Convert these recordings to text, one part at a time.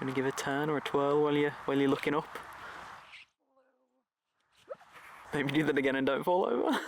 Gonna give a turn or a twirl while you're looking up. Maybe do that again and don't fall over.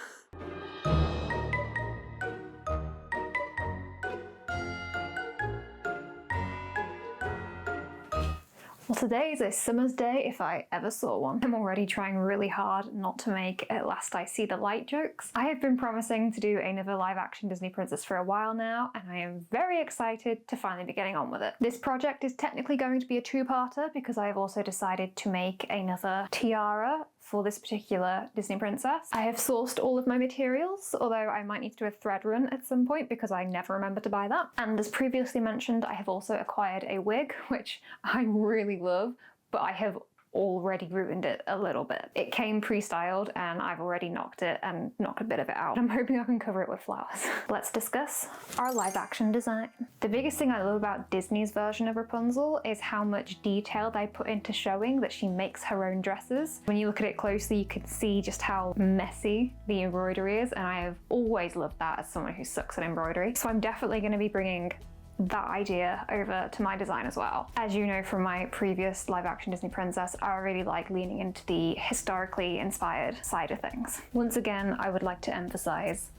Well, today is a summer's day if I ever saw one. I'm already trying really hard not to make "at last I see the light" jokes. I have been promising to do another live action Disney princess for a while now, and I am very excited to finally be getting on with it. This project is technically going to be a two-parter because I have also decided to make another tiara for this particular Disney princess. I have sourced all of my materials, although I might need to do a thread run at some point because I never remember to buy that. And as previously mentioned, I have also acquired a wig, which I really love, but I have already ruined it a little bit. It came pre-styled and I've already knocked a bit of it out. I'm hoping I can cover it with flowers. Let's discuss our live action design. The biggest thing I love about Disney's version of Rapunzel is how much detail they put into showing that she makes her own dresses. When you look at it closely, you can see just how messy the embroidery is, and I have always loved that as someone who sucks at embroidery. So I'm definitely going to be bringing that idea over to my design as well. As you know from my previous live action Disney princess, I really like leaning into the historically inspired side of things. Once again, I would like to emphasize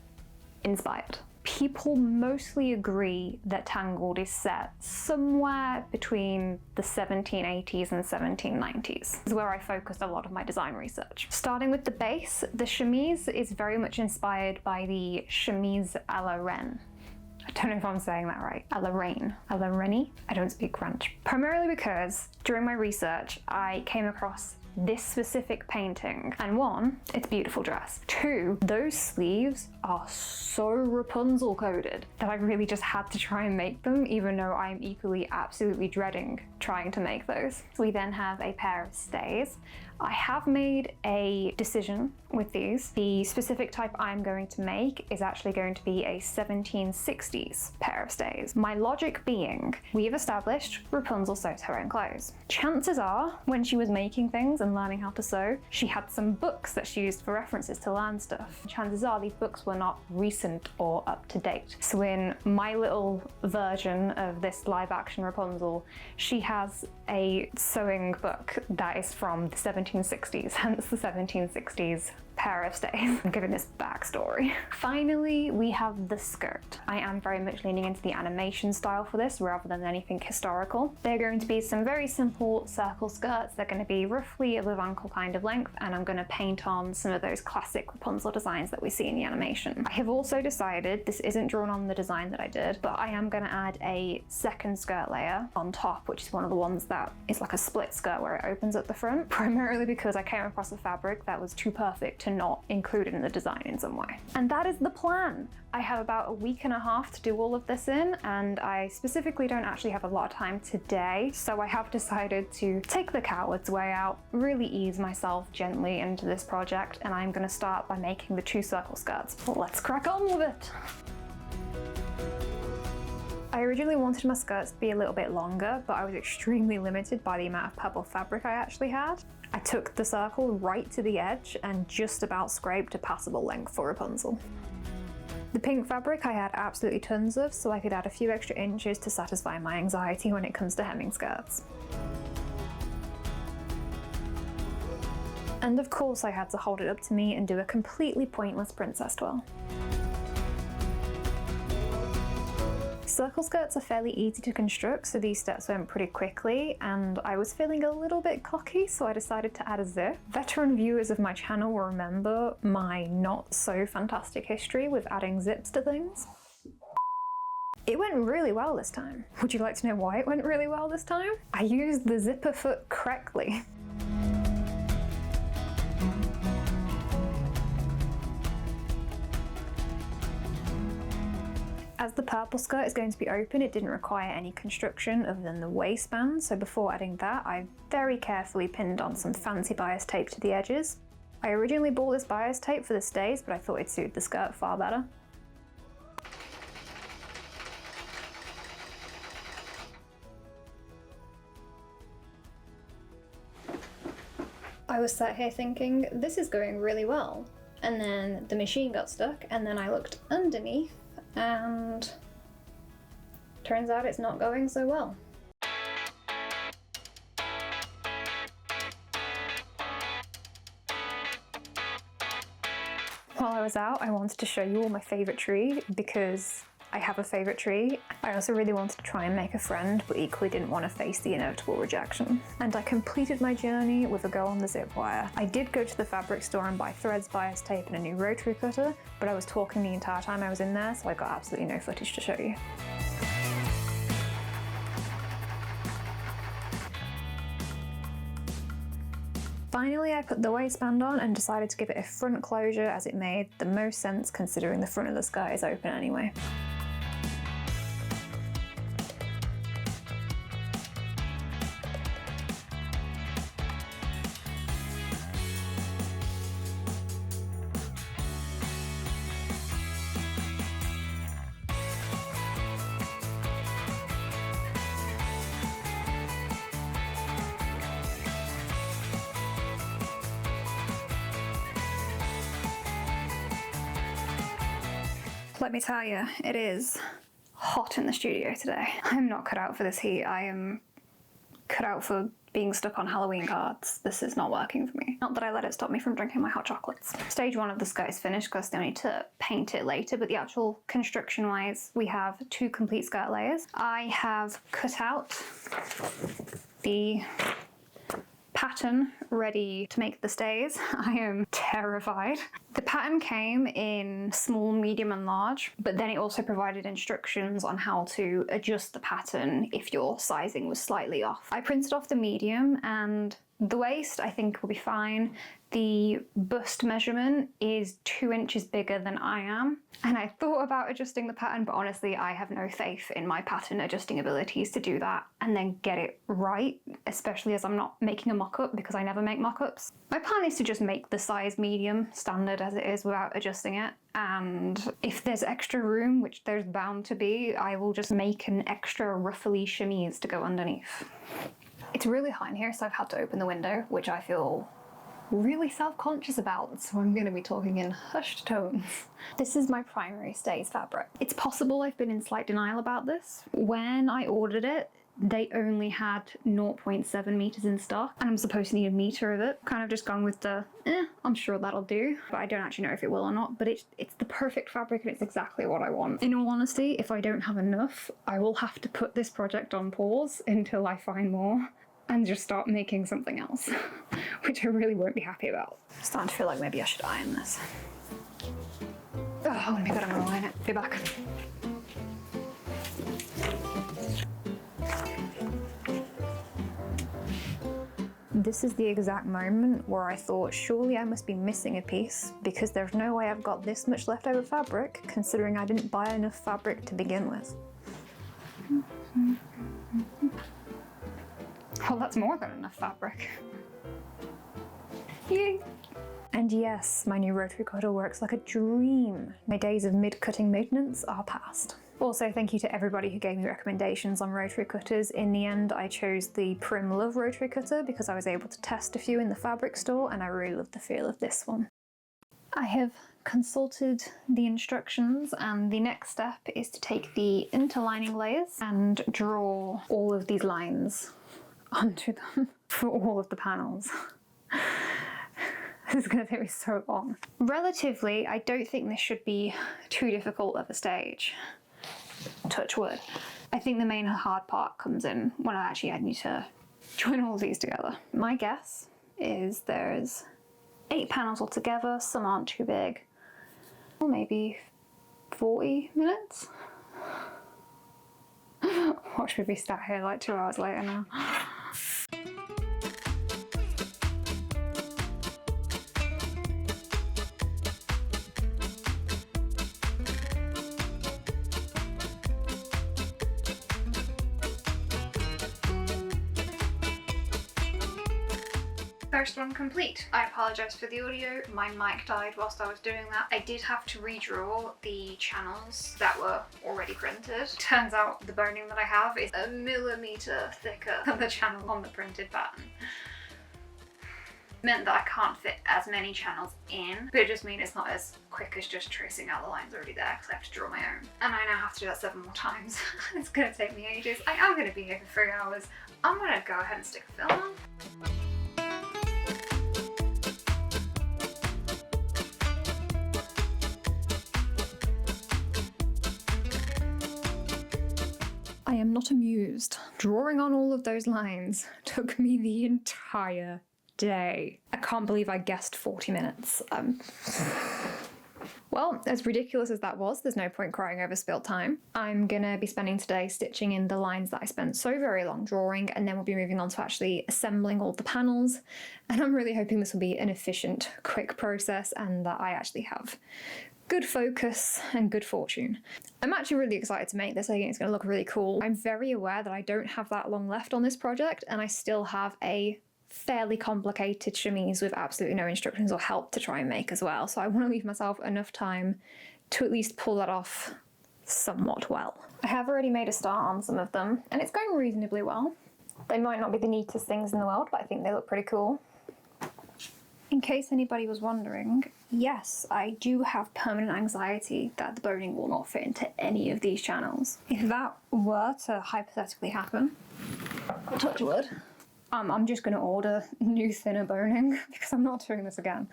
inspired. People mostly agree that Tangled is set somewhere between the 1780s and 1790s. This is where I focused a lot of my design research. Starting with the base, the chemise is very much inspired by the chemise à la reine. I don't know if I'm saying that right. À la reine. À la reine? I don't speak French. Primarily because during my research, I came across this specific painting, and one, it's a beautiful dress. Two, those sleeves are so Rapunzel coded that I really just had to try and make them, even though I'm equally absolutely dreading trying to make those. We then have a pair of stays. I have made a decision with these. The specific type I'm going to make is actually going to be a 1760s pair of stays. My logic being, we have established Rapunzel sews her own clothes. Chances are, when she was making things and learning how to sew, she had some books that she used for references to learn stuff. Chances are these books were not recent or up to date. So in my little version of this live action Rapunzel, she has a sewing book that is from the 1760s, hence the 1760s pair of stays. I'm giving this backstory. Finally, we have the skirt. I am very much leaning into the animation style for this rather than anything historical. They're going to be some very simple circle skirts. They're going to be roughly above ankle kind of length, and I'm going to paint on some of those classic Rapunzel designs that we see in the animation. I have also decided, this isn't drawn on the design that I did, but I am going to add a second skirt layer on top, which is one of the ones that is like a split skirt where it opens at the front, primarily because I came across a fabric that was too perfect to not include it in the design in some way. And that is the plan. I have about a week and a half to do all of this in, and I specifically don't actually have a lot of time today, so I have decided to take the coward's way out, really ease myself gently into this project, and I'm going to start by making the two circle skirts. Let's crack on with it! I originally wanted my skirts to be a little bit longer, but I was extremely limited by the amount of purple fabric I actually had. I took the circle right to the edge and just about scraped a passable length for Rapunzel. The pink fabric I had absolutely tons of, so I could add a few extra inches to satisfy my anxiety when it comes to hemming skirts. And of course I had to hold it up to me and do a completely pointless princess twirl. Circle skirts are fairly easy to construct, so these steps went pretty quickly, and I was feeling a little bit cocky, so I decided to add a zip. Veteran viewers of my channel will remember my not so fantastic history with adding zips to things. It went really well this time. Would you like to know why it went really well this time? I used the zipper foot correctly. As the purple skirt is going to be open, it didn't require any construction other than the waistband, so before adding that, I very carefully pinned on some fancy bias tape to the edges. I originally bought this bias tape for the stays, but I thought it'd suit the skirt far better. I was sat here thinking, this is going really well. And then the machine got stuck, and then I looked underneath, and turns out it's not going so well. While I was out, I wanted to show you all my favourite tree because I have a favourite tree. I also really wanted to try and make a friend, but equally didn't want to face the inevitable rejection. And I completed my journey with a go on the zip wire. I did go to the fabric store and buy threads, bias tape and a new rotary cutter, but I was talking the entire time I was in there, so I got absolutely no footage to show you. Finally, I put the waistband on and decided to give it a front closure as it made the most sense considering the front of the skirt is open anyway. Let me tell you, it is hot in the studio today. I'm not cut out for this heat. I am cut out for being stuck on Halloween cards. This is not working for me. Not that I let it stop me from drinking my hot chocolates. Stage 1 of the skirt is finished because I still need to paint it later, but the actual construction wise, we have 2 complete skirt layers. I have cut out the pattern ready to make the stays. I am terrified. The pattern came in small, medium and large, but then it also provided instructions on how to adjust the pattern if your sizing was slightly off. I printed off the medium and the waist I think will be fine. The bust measurement is 2 inches bigger than I am. And I thought about adjusting the pattern, but honestly, I have no faith in my pattern adjusting abilities to do that and then get it right, especially as I'm not making a mock-up because I never make mock-ups. My plan is to just make the size medium standard as it is without adjusting it. And if there's extra room, which there's bound to be, I will just make an extra ruffly chemise to go underneath. It's really hot in here, so I've had to open the window, which I feel really self-conscious about, so I'm going to be talking in hushed tones. This is my primary stays fabric. It's possible I've been in slight denial about this. When I ordered it, they only had 0.7 meters in stock, and I'm supposed to need a meter of it. Kind of just gone with the, I'm sure that'll do, but I don't actually know if it will or not, but it's the perfect fabric and it's exactly what I want. In all honesty, if I don't have enough, I will have to put this project on pause until I find more and just start making something else, which I really won't be happy about. I'm starting to feel like maybe I should iron this. Oh, when we got, I'm gonna iron it. Be back. This is the exact moment where I thought, surely I must be missing a piece because there's no way I've got this much leftover fabric considering I didn't buy enough fabric to begin with. Well, that's more than enough fabric. Yay! And yes, my new rotary cutter works like a dream. My days of mid-cutting maintenance are past. Also, thank you to everybody who gave me recommendations on rotary cutters. In the end, I chose the Prim Love rotary cutter because I was able to test a few in the fabric store and I really love the feel of this one. I have consulted the instructions and the next step is to take the interlining layers and draw all of these lines onto them for all of the panels. This is going to take me so long. Relatively, I don't think this should be too difficult of a stage. Touch wood. I think the main hard part comes in when I need to join all of these together. My guess is there's 8 panels altogether, some aren't too big. Or maybe 40 minutes? Watch me be sat here like 2 hours later now. First one complete. I apologise for the audio, my mic died whilst I was doing that. I did have to redraw the channels that were already printed. Turns out the boning that I have is a millimetre thicker than the channel on the printed pattern. Meant that I can't fit as many channels in, but it just means it's not as quick as just tracing out the lines already there because I have to draw my own. And I now have to do that 7 more times. It's gonna take me ages. I am gonna be here for 3 hours. I'm gonna go ahead and stick a film on. I am not amused. Drawing on all of those lines took me the entire day. I can't believe I guessed 40 minutes. Well, as ridiculous as that was, there's no point crying over spilled time. I'm gonna be spending today stitching in the lines that I spent so very long drawing, and then we'll be moving on to actually assembling all the panels. And I'm really hoping this will be an efficient, quick process and that I actually have good focus and good fortune. I'm actually really excited to make this. I think it's gonna look really cool. I'm very aware that I don't have that long left on this project, and I still have a fairly complicated chemise with absolutely no instructions or help to try and make as well. So I want to leave myself enough time to at least pull that off somewhat well. I have already made a start on some of them and it's going reasonably well. They might not be the neatest things in the world, but I think they look pretty cool. In case anybody was wondering, yes, I do have permanent anxiety that the boning will not fit into any of these channels. If that were to hypothetically happen, touch wood, I'm just going to order new thinner boning because I'm not doing this again.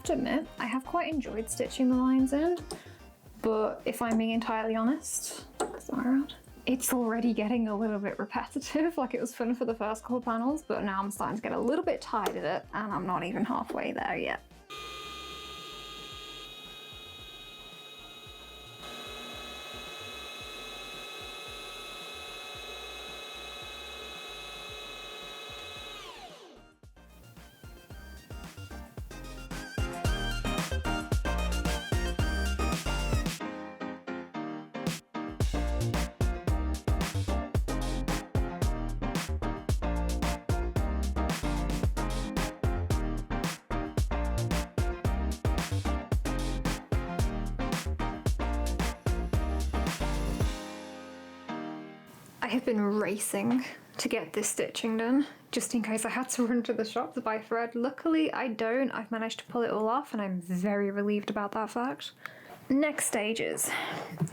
To admit, I have quite enjoyed stitching the lines in, but if I'm being entirely honest, it's already getting a little bit repetitive. Like, it was fun for the first couple of panels, but now I'm starting to get a little bit tired of it, and I'm not even halfway there yet. I have been racing to get this stitching done, just in case I had to run to the shop to buy thread. Luckily I don't. I've managed to pull it all off and I'm very relieved about that fact. Next stages.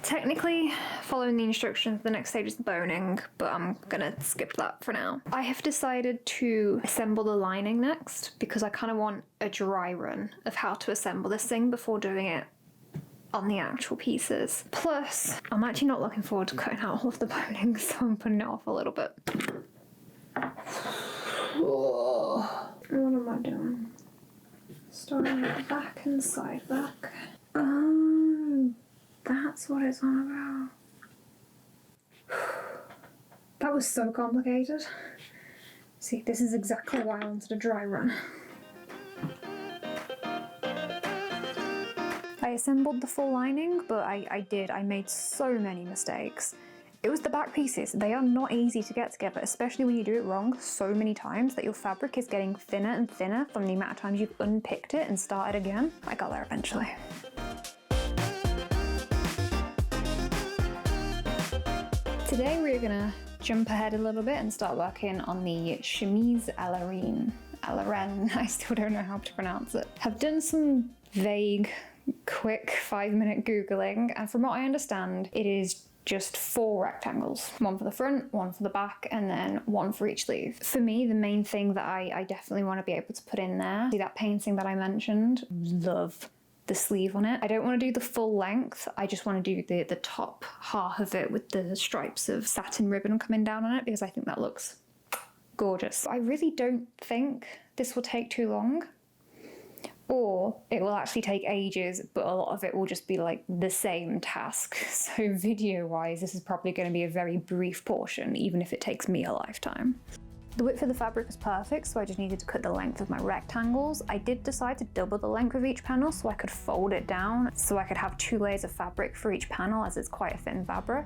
Technically, following the instructions, the next stage is the boning, but I'm gonna skip that for now. I have decided to assemble the lining next because I kind of want a dry run of how to assemble this thing before doing it on the actual pieces. Plus, I'm actually not looking forward to cutting out all of the boning, so I'm putting it off a little bit. Oh, what am I doing? Starting at the back and side back. Oh, that's what it's on about. That was so complicated. See, this is exactly why I wanted a dry run. I assembled the full lining, but I made so many mistakes. It was the back pieces. They are not easy to get together, especially when you do it wrong so many times that your fabric is getting thinner and thinner from the amount of times you've unpicked it and started again. I got there eventually. Today we're gonna jump ahead a little bit and start working on the Chemise à la rein. À la reine, I still don't know how to pronounce it. Have done some vague, quick 5-minute Googling, and from what I understand, it is just 4 rectangles. One for the front, one for the back, and then one for each sleeve. For me, the main thing that I definitely want to be able to put in there, see that painting that I mentioned, love the sleeve on it. I don't want to do the full length, I just want to do the top half of it with the stripes of satin ribbon coming down on it because I think that looks gorgeous. I really don't think this will take too long, or it will actually take ages, but a lot of it will just be like the same task. So video-wise, this is probably going to be a very brief portion, even if it takes me a lifetime. The width of the fabric was perfect, so I just needed to cut the length of my rectangles. I did decide to double the length of each panel so I could fold it down, so I could have 2 layers of fabric for each panel as it's quite a thin fabric.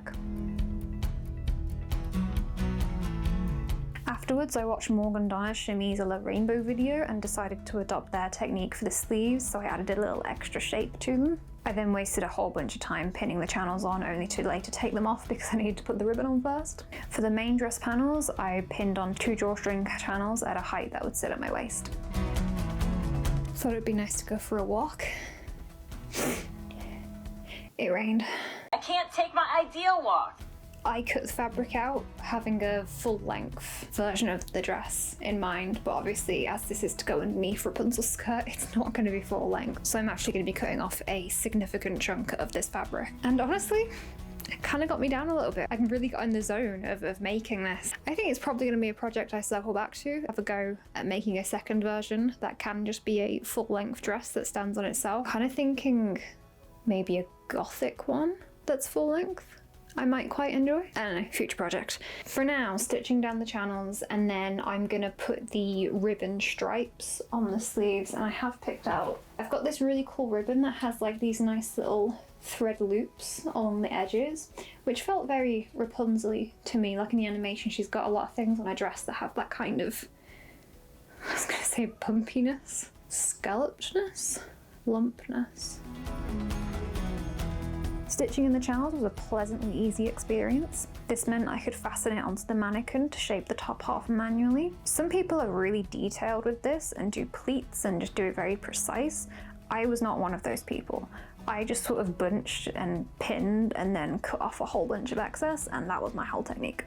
Afterwards, I watched Morgan Donner's Chemise à la Rainbow video and decided to adopt their technique for the sleeves, so I added a little extra shape to them. I then wasted a whole bunch of time pinning the channels on, only to later take them off because I needed to put the ribbon on first. For the main dress panels, I pinned on 2 drawstring channels at a height that would sit at my waist. Thought it'd be nice to go for a walk. It rained. I can't take my ideal walk. I cut the fabric out, having a full-length version of the dress in mind, but obviously as this is to go underneath Rapunzel's skirt, it's not going to be full length, so I'm actually going to be cutting off a significant chunk of this fabric. And honestly, it kind of got me down a little bit. I really got in the zone of making this. I think it's probably going to be a project I circle back to, have a go at making a second version that can just be a full-length dress that stands on itself. Kind of thinking maybe a gothic one that's full length. I might quite enjoy. I don't know, future project. For now, stitching down the channels, and then I'm gonna put the ribbon stripes on the sleeves, and I have picked out, I've got this really cool ribbon that has like these nice little thread loops along the edges, which felt very Rapunzel-y to me. Like in the animation, she's got a lot of things on her dress that have that kind of, I was gonna say bumpiness, scallopedness, lumpness. Stitching in the channels was a pleasantly easy experience. This meant I could fasten it onto the mannequin to shape the top half manually. Some people are really detailed with this and do pleats and just do it very precise. I was not one of those people. I just sort of bunched and pinned and then cut off a whole bunch of excess, and that was my whole technique.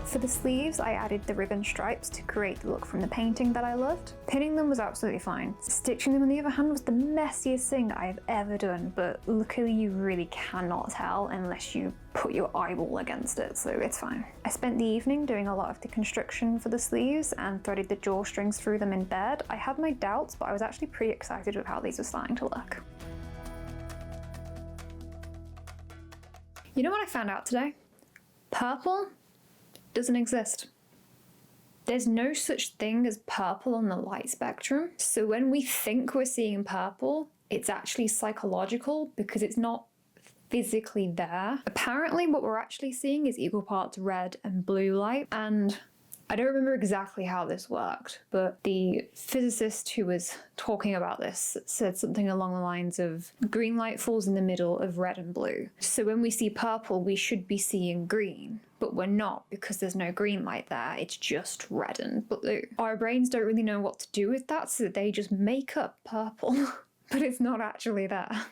For the sleeves, I added the ribbon stripes to create the look from the painting that I loved. Pinning them was absolutely fine. Stitching them on the other hand was the messiest thing I have ever done, but luckily you really cannot tell unless you put your eyeball against it, so it's fine. I spent the evening doing a lot of deconstruction for the sleeves and threaded the drawstrings through them in bed. I had my doubts, but I was actually pretty excited with how these were starting to look. You know what I found out today? Purple doesn't exist. There's no such thing as purple on the light spectrum. So when we think we're seeing purple, it's actually psychological because it's not physically there. Apparently what we're actually seeing is equal parts red and blue light, and I don't remember exactly how this worked, but the physicist who was talking about this said something along the lines of green light falls in the middle of red and blue. So when we see purple, we should be seeing green, but we're not because there's no green light there. It's just red and blue. Our brains don't really know what to do with that, so they just make up purple, but it's not actually there.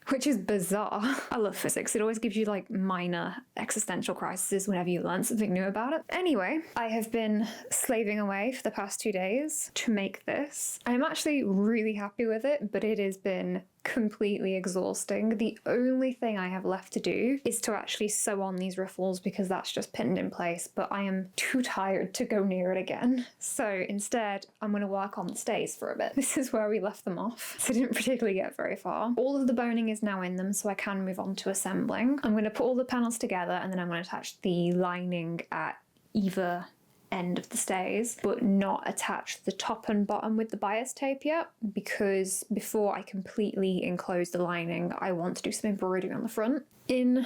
Which is bizarre. I love physics. It always gives you like minor existential crises whenever you learn something new about it. Anyway, I have been slaving away for the past 2 days to make this. I'm actually really happy with it, but it has been completely exhausting. The only thing I have left to do is to actually sew on these ruffles because that's just pinned in place, but I am too tired to go near it again. So instead, I'm going to work on the stays for a bit. This is where we left them off, so I didn't particularly get very far. All of the boning is now in them, so I can move on to assembling. I'm going to put all the panels together and then I'm going to attach the lining at either end of the stays, but not attach the top and bottom with the bias tape yet, because before I completely enclose the lining, I want to do some embroidery on the front. In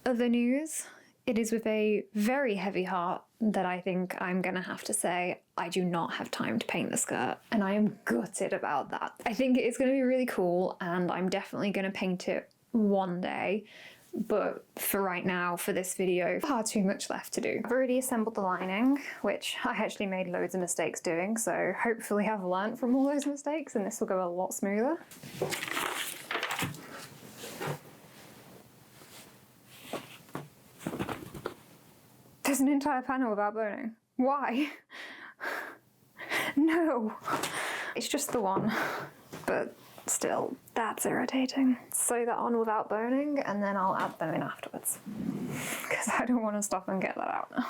other news, it is with a very heavy heart that I think I'm gonna have to say I do not have time to paint the skirt, and I am gutted about that. I think it's gonna be really cool and I'm definitely gonna paint it one day, but for right now, for this video, far too much left to do. I've already assembled the lining, which I actually made loads of mistakes doing, so hopefully I've learned from all those mistakes and this will go a lot smoother. There's an entire panel without boning. Why? No! It's just the one, but still, that's irritating. Sew that on without boning and then I'll add them in afterwards, because I don't want to stop and get that out now.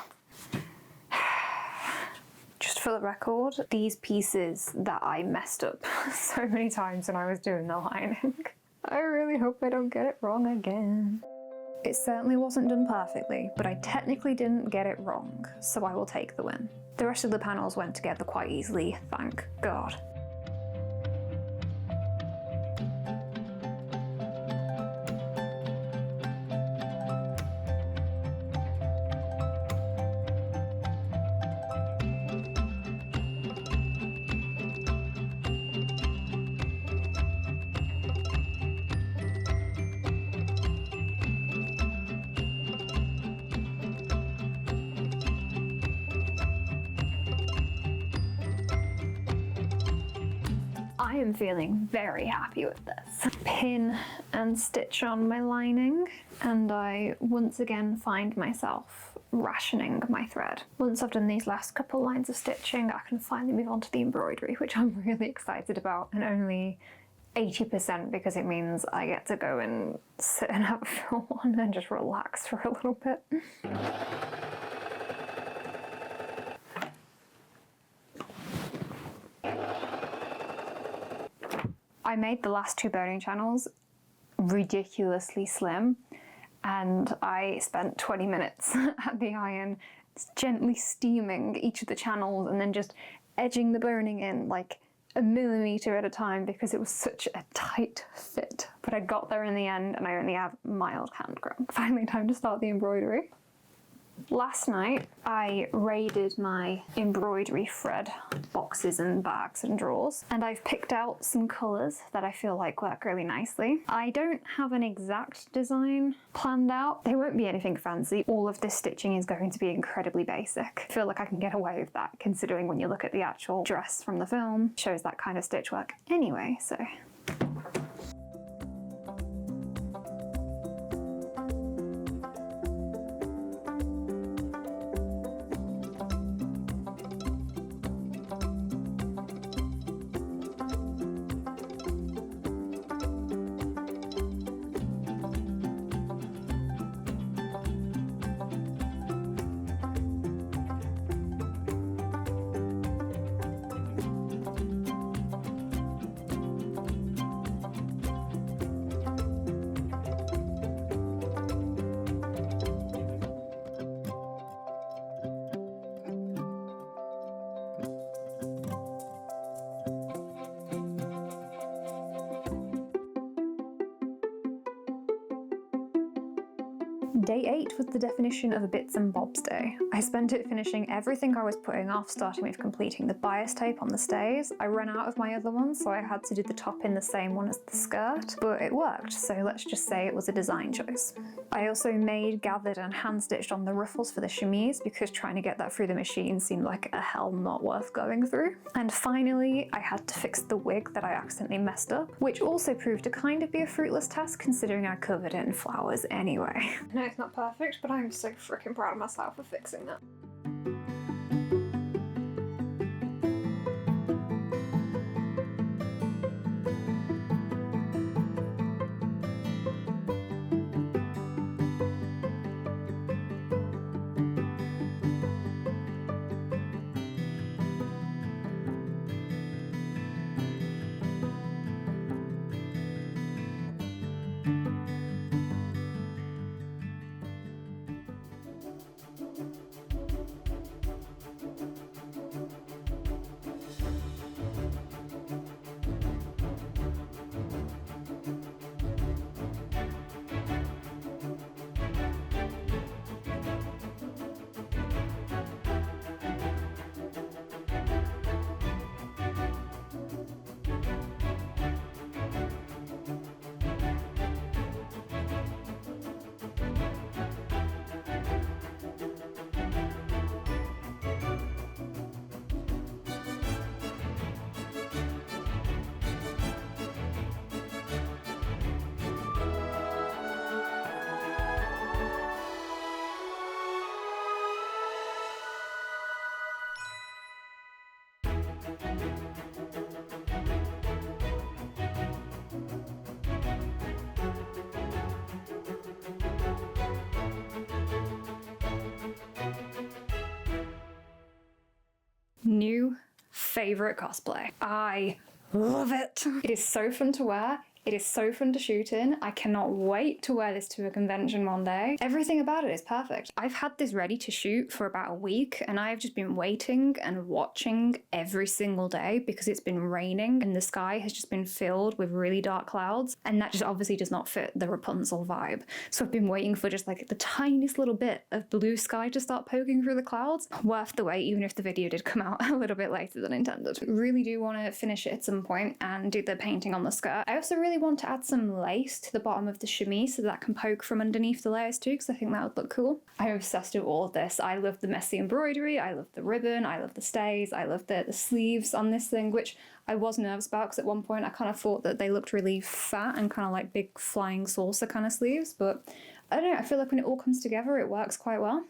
Just for the record, these pieces that I messed up so many times when I was doing the lining, I really hope I don't get it wrong again. It certainly wasn't done perfectly, but I technically didn't get it wrong, so I will take the win. The rest of the panels went together quite easily, thank God. am feeling very happy with this. Pin and stitch on my lining, and I once again find myself rationing my thread. Once I've done these last couple lines of stitching, I can finally move on to the embroidery, which I'm really excited about, and only 80% because it means I get to go and sit and have a film on and just relax for a little bit. I made the last 2 boning channels ridiculously slim, and I spent 20 minutes at the iron gently steaming each of the channels and then just edging the boning in like a millimeter at a time because it was such a tight fit. But I got there in the end and I only have mild hand cramp. Finally time to start the embroidery. Last night I raided my embroidery thread boxes and bags and drawers, and I've picked out some colours that I feel like work really nicely. I don't have an exact design planned out. There won't be anything fancy. All of this stitching is going to be incredibly basic. I feel like I can get away with that considering when you look at the actual dress from the film, it shows that kind of stitch work anyway, so. Day 8 was the definition of a bits and bobs day. I spent it finishing everything I was putting off, starting with completing the bias tape on the stays. I ran out of my other ones, so I had to do the top in the same one as the skirt, but it worked, so let's just say it was a design choice. I also made, gathered and hand stitched on the ruffles for the chemise because trying to get that through the machine seemed like a hell not worth going through. And finally, I had to fix the wig that I accidentally messed up, which also proved to kind of be a fruitless task considering I covered it in flowers anyway. No, it's not perfect, but I'm so freaking proud of myself for fixing that. New favorite cosplay. I love it. It is so fun to wear. It is so fun to shoot in. I cannot wait to wear this to a convention one day. Everything about it is perfect. I've had this ready to shoot for about a week and I've just been waiting and watching every single day because it's been raining and the sky has just been filled with really dark clouds, and that just obviously does not fit the Rapunzel vibe. So I've been waiting for just like the tiniest little bit of blue sky to start poking through the clouds. Worth the wait, even if the video did come out a little bit later than intended. Really do want to finish it at some point and do the painting on the skirt. I also really really want to add some lace to the bottom of the chemise so that can poke from underneath the layers too, because I think that would look cool. I'm obsessed with all of this. I love the messy embroidery, I love the ribbon, I love the stays, I love the sleeves on this thing, which I was nervous about because at one point I kind of thought that they looked really fat and kind of like big flying saucer kind of sleeves, but I don't know, I feel like when it all comes together it works quite well.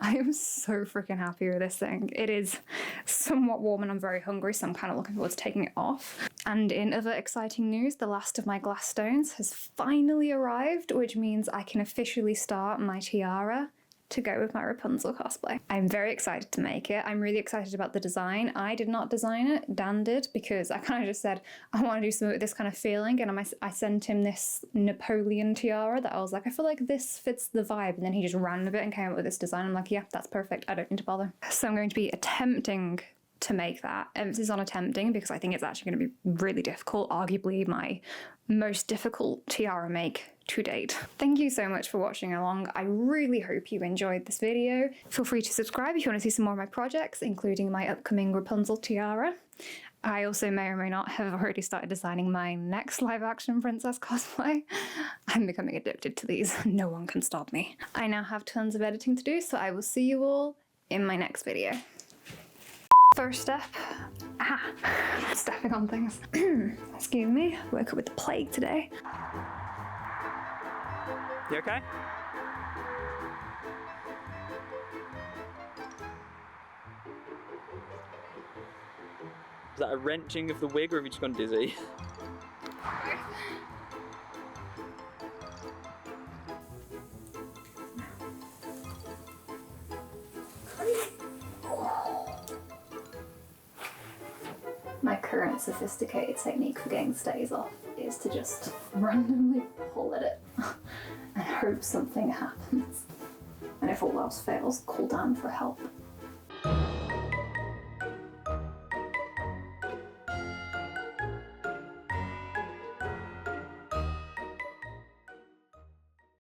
I am so freaking happy with this thing. It is somewhat warm and I'm very hungry, so I'm kind of looking forward to taking it off. And in other exciting news, the last of my glass stones has finally arrived, which means I can officially start my tiara to go with my Rapunzel cosplay. I'm very excited to make it. I'm really excited about the design. I did not design it, Dan did, because I kind of just said, I want to do something with this kind of feeling, and I sent him this Napoleon tiara that I was like, I feel like this fits the vibe, and then he just ran with it and came up with this design. I'm like, yeah, that's perfect. I don't need to bother. So I'm going to be attempting to make that. Emphasis on attempting because I think it's actually going to be really difficult, arguably my most difficult tiara make to date. Thank you so much for watching along. I really hope you enjoyed this video. Feel free to subscribe if you want to see some more of my projects, including my upcoming Rapunzel tiara. I also may or may not have already started designing my next live action princess cosplay. I'm becoming addicted to these. No one can stop me. I now have tons of editing to do, so I will see you all in my next video. First step, stepping on things. Excuse me, woke up with the plague today. You okay? Is that a wrenching of the wig or have you just gone dizzy? My current sophisticated technique for getting stays off is to just randomly pull at it and hope something happens. And if all else fails, call Dan for help.